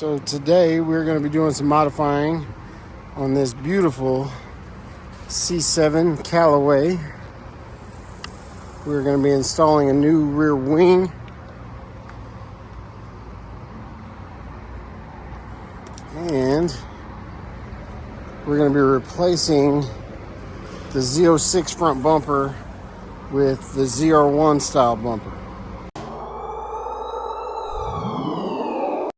So today we're going to be doing some modifying on this beautiful C7 Callaway. We're going to be installing a new rear wing. And we're going to be replacing the Z06 front bumper with the ZR1 style bumper.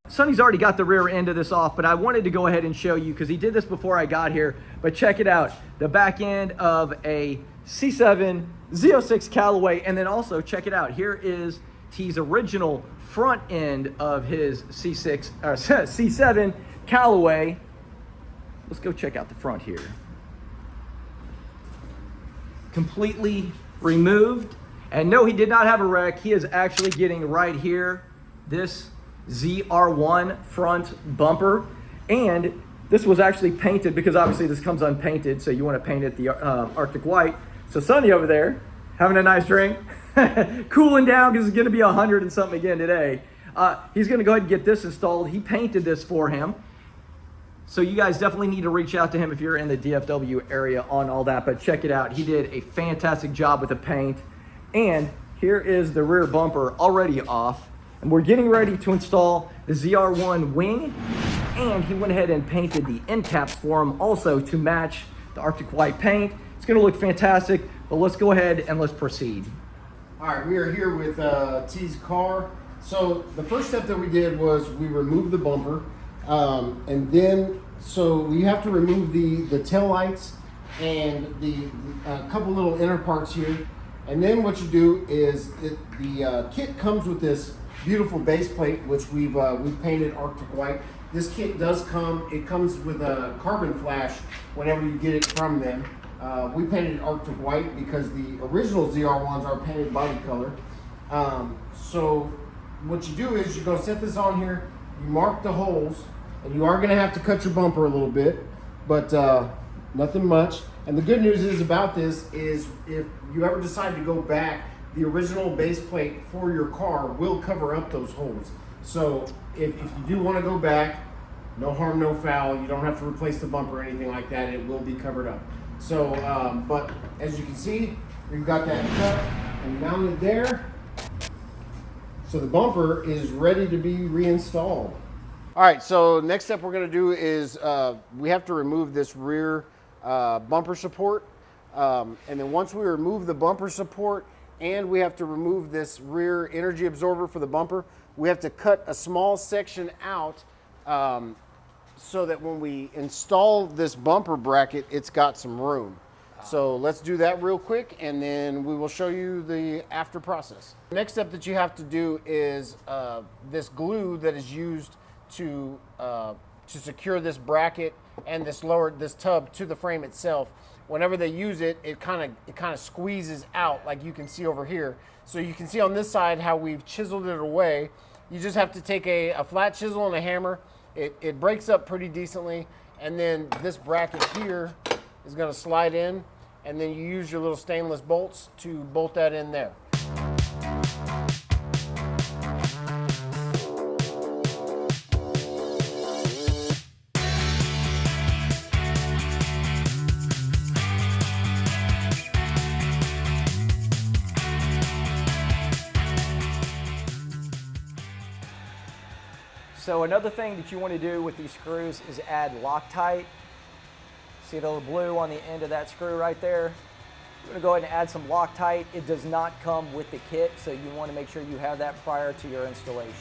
Sunny's already got the rear end of this off, but I wanted to go ahead and show you because he did this before I got here. But check it out, the back end of a C7 Z06 Callaway, and then also check it out. Here is T's original front end of his C7 Callaway. Let's go check out the front here. Completely removed, and no, he did not have a wreck. He is actually getting right here this ZR1 front bumper, and this was actually painted because obviously this comes unpainted, so you want to paint it the Arctic white. So Sunny over there having a nice drink, cooling down because it's going to be 100 and something again today. He's going to go ahead and get this installed. He painted this for him, so you guys definitely need to reach out to him if you're in the DFW area on all that. But check it out, he did a fantastic job with the paint. And here is the rear bumper already off. And we're getting ready to install the ZR1 wing, and he went ahead and painted the end caps for him also to match the Arctic white paint. It's gonna look fantastic, but let's go ahead and let's proceed. All right, we are here with T's car. So the first step that we did was we removed the bumper, and then so you have to remove the tail lights and the couple little inner parts here. And then what you do is the kit comes with this beautiful base plate, which we've painted Arctic white. This kit does come, it comes with a carbon flash whenever you get it from them. We painted Arctic white because the original ZR1s are painted body color. So what you do is you're gonna set this on here, you mark the holes, and you are gonna have to cut your bumper a little bit, but nothing much. And the good news is about this is if you ever decide to go back, the original base plate for your car will cover up those holes. So if you do want to go back, no harm, no foul. You don't have to replace the bumper or anything like that. It will be covered up. So, but as you can see, we've got that cut and mounted there. So the bumper is ready to be reinstalled. All right, so next step we're going to do is we have to remove this rear bumper support. And then once we remove the bumper support, and we have to remove this rear energy absorber for the bumper, we have to cut a small section out so that when we install this bumper bracket, it's got some room. So let's do that real quick, and then we will show you the after process. The next step that you have to do is this glue that is used to secure this bracket and this tub to the frame itself. Whenever they use it, it kind of squeezes out, like you can see over here. So you can see on this side how we've chiseled it away. You just have to take a flat chisel and a hammer. It breaks up pretty decently, and then this bracket here is going to slide in, and then you use your little stainless bolts to bolt that in there. So another thing that you want to do with these screws is add Loctite. See the little blue on the end of that screw right there? You're going to go ahead and add some Loctite. It does not come with the kit, so you want to make sure you have that prior to your installation.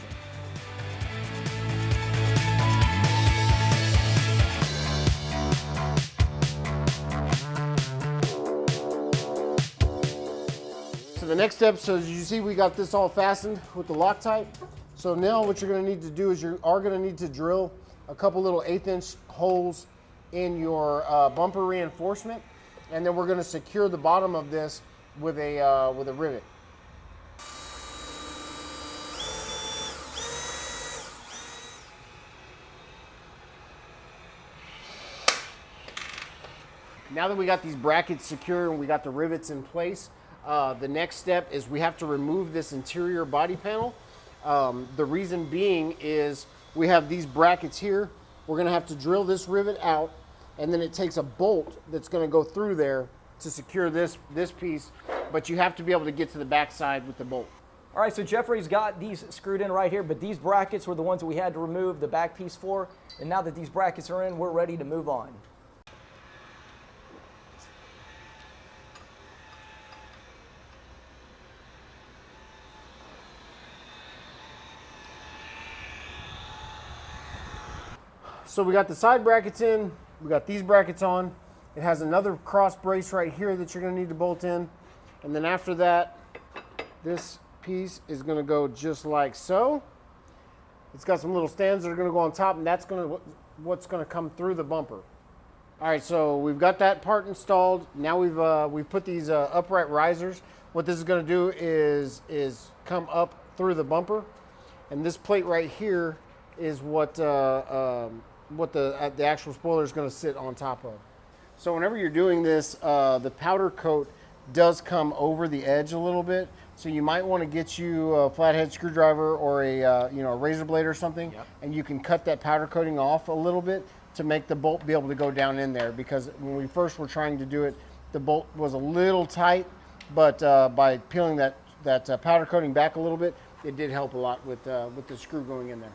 So the next step, so as you see, we got this all fastened with the Loctite. So now what you're going to need to do is you are going to need to drill a couple little 1/8" holes in your bumper reinforcement, and then we're going to secure the bottom of this with a rivet. Now that we got these brackets secure and we got the rivets in place, the next step is we have to remove this interior body panel. The reason being is we have these brackets here. We're gonna have to drill this rivet out, and then it takes a bolt that's gonna go through there to secure this piece, but you have to be able to get to the back side with the bolt. All right, so Jeffrey's got these screwed in right here, but these brackets were the ones that we had to remove the back piece for, and now that these brackets are in, we're ready to move on. So we got the side brackets in, we got these brackets on. It has another cross brace right here that you're gonna need to bolt in. And then after that, this piece is gonna go just like so. It's got some little stands that are gonna go on top, and that's what's gonna come through the bumper. All right, so we've got that part installed. Now we've put these upright risers. What this is gonna do is come up through the bumper. And this plate right here is what the actual spoiler is going to sit on top of. So whenever you're doing this, the powder coat does come over the edge a little bit. So you might want to get you a flathead screwdriver or a razor blade or something, yep. And you can cut that powder coating off a little bit to make the bolt be able to go down in there. Because when we first were trying to do it, the bolt was a little tight, but by peeling that powder coating back a little bit, it did help a lot with the screw going in there.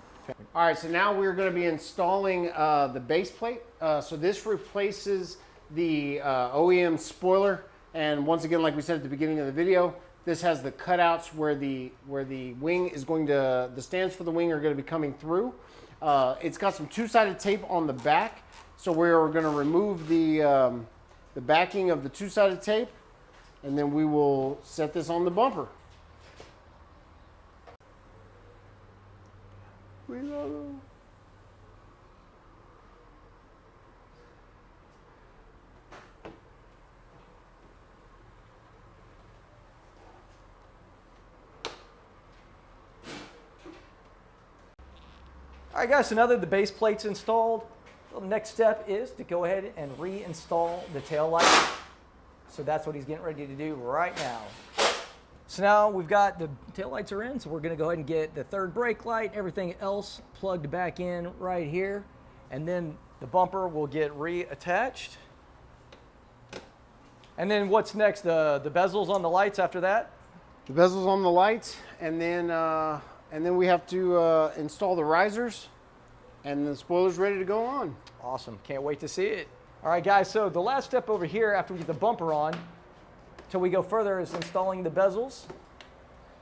All right, so now we're going to be installing the base plate. So this replaces the OEM spoiler, and once again, like we said at the beginning of the video, this has the cutouts where the wing is going to, the stands for the wing are going to be coming through. It's got some two-sided tape on the back, so we're going to remove the backing of the two-sided tape, and then we will set this on the bumper. We love them. All right, guys, so now that the base plate's installed, the next step is to go ahead and reinstall the tail light. So that's what he's getting ready to do right now. So now we've got the tail lights are in, so we're gonna go ahead and get the third brake light, everything else plugged back in right here. And then the bumper will get reattached. And then what's next? The bezels on the lights after that? The bezels on the lights, and then we have to install the risers, and the spoiler's ready to go on. Awesome, can't wait to see it. All right, guys, so the last step over here after we get the bumper on, till we go further, is installing the bezels.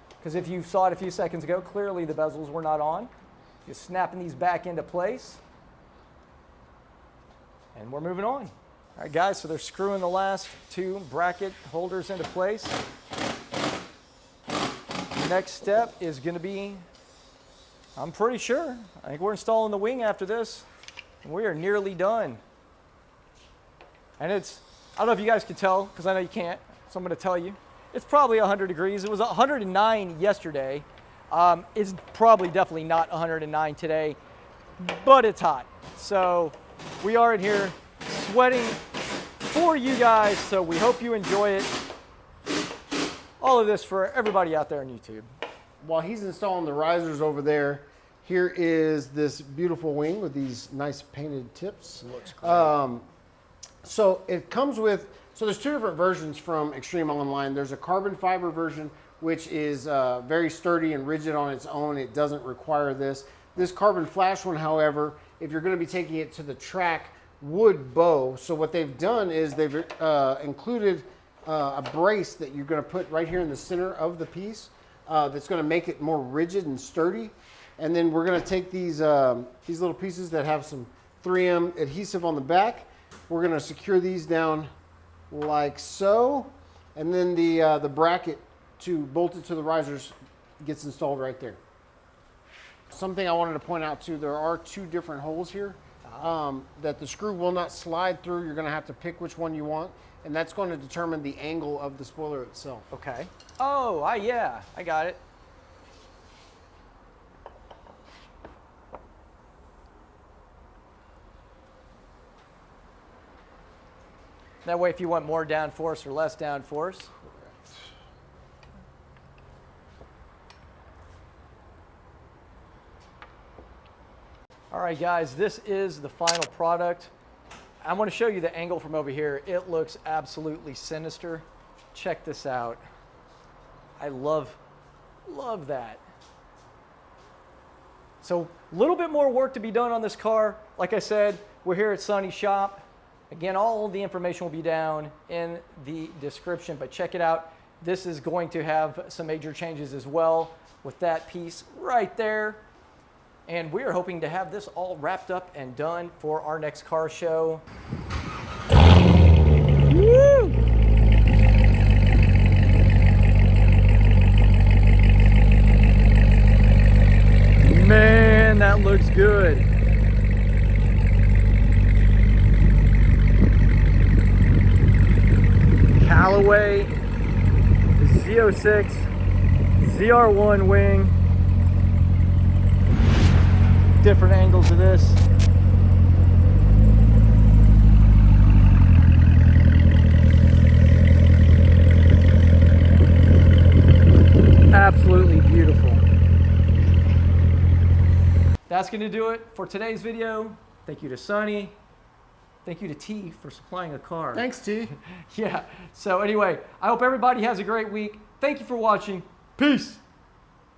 Because if you saw it a few seconds ago, clearly the bezels were not on. Just snapping these back into place. And we're moving on. All right, guys, so they're screwing the last two bracket holders into place. The next step is going to be, I'm pretty sure, I think we're installing the wing after this. And we are nearly done. And it's, I don't know if you guys can tell, because I know you can't. So I'm going to tell you, it's probably 100 degrees. It was 109 yesterday. It's probably definitely not 109 today, but it's hot. So we are in here sweating for you guys. So we hope you enjoy it. All of this for everybody out there on YouTube. While he's installing the risers over there, here is this beautiful wing with these nice painted tips. Looks great. So it comes with, so there's two different versions from Extreme Online. There's a carbon fiber version, which is very sturdy and rigid on its own. It doesn't require this. This carbon flash one, however, if you're going to be taking it to the track, would bow. So what they've done is they've included a brace that you're going to put right here in the center of the piece that's going to make it more rigid and sturdy. And then we're going to take these little pieces that have some 3M adhesive on the back. We're going to secure these down like so, and then the bracket to bolt it to the risers gets installed right there. Something I wanted to point out too, there are two different holes here that the screw will not slide through. You're going to have to pick which one you want, and that's going to determine the angle of the spoiler itself. Okay. Oh, yeah, I got it. That way, if you want more downforce or less downforce. All right, guys, this is the final product. I'm going to show you the angle from over here. It looks absolutely sinister. Check this out. I love that. So a little bit more work to be done on this car. Like I said, we're here at Sunny's shop. Again, all of the information will be down in the description, but check it out. This is going to have some major changes as well with that piece right there. And we are hoping to have this all wrapped up and done for our next car show. Woo! Man, that looks good. Callaway Z06 ZR1 wing. Different angles of this. Absolutely beautiful. That's going to do it for today's video. Thank you to Sunny. Thank you to T for supplying a car. Thanks, T. Yeah. So anyway, I hope everybody has a great week. Thank you for watching. Peace.